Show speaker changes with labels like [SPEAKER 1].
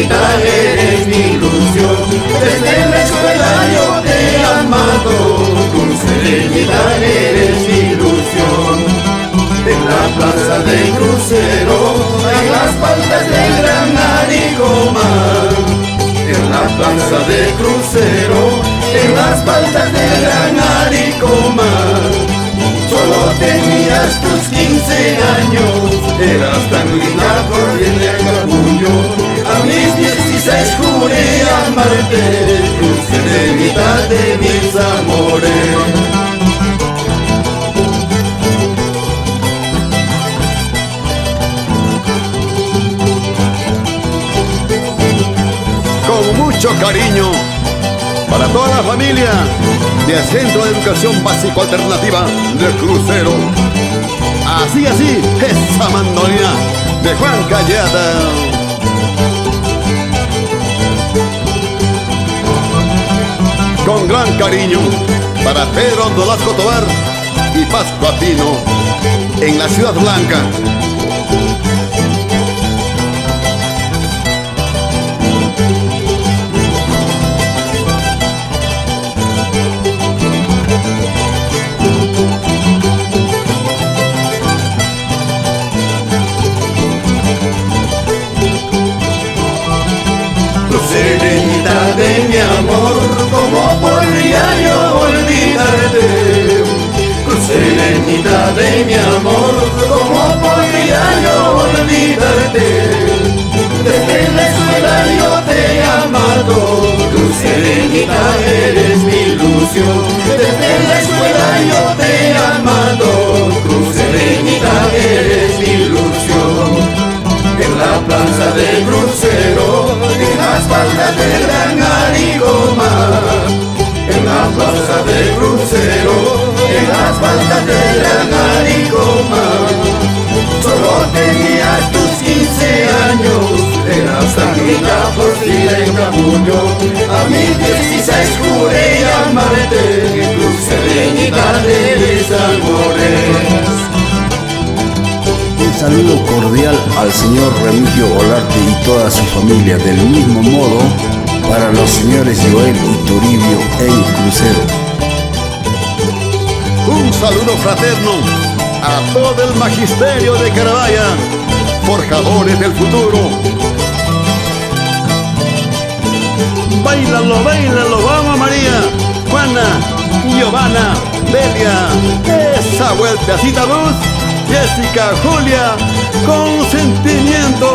[SPEAKER 1] Crucereñita, eres mi ilusión. Desde la escuela yo te he amado. Crucereñita, eres mi ilusión. En la plaza del crucero, en las faldas del gran Arigomar. En la plaza del crucero, en las faldas del gran Arigomar. Solo tenías tus 15 años, eras tan linda por el capullo. A mis 16 juré amarte, Crucereñita de mis amores.
[SPEAKER 2] Con mucho cariño para toda la familia del Centro de Educación Básico Alternativa del Crucero. Así, esa mandolina de Juan Callada. Con gran cariño para Pedro Nolasco Tobar y Pascua Pino en la Ciudad Blanca.
[SPEAKER 1] Crucereñita de mi amor, ¿cómo podría yo olvidarte? Crucereñita de mi amor, ¿cómo podría yo olvidarte? Desde la escuela yo te he amado, Crucereñita eres mi ilusión. Desde la escuela yo te he amado, Crucereñita eres mi ilusión. En la plaza del crucero, en las faldas del gran Arigomar. En la plaza del crucero, en las faldas del gran Arigomar. Solo tenías tus 15 años, eras tan linda por ti en capullo. A mis 16 juré amarte, Crucereñita de mis amores.
[SPEAKER 3] Un saludo cordial al señor Remigio Olarte y toda su familia, del mismo modo para los señores Joel y Toribio en Crucero.
[SPEAKER 2] Un saludo fraterno a todo el magisterio de Carabaya, forjadores del futuro. Báilalo, báilalo, vamos María, Juana, Giovanna, Delia, esa vueltecita luz. Jessica, Julia, con sentimiento.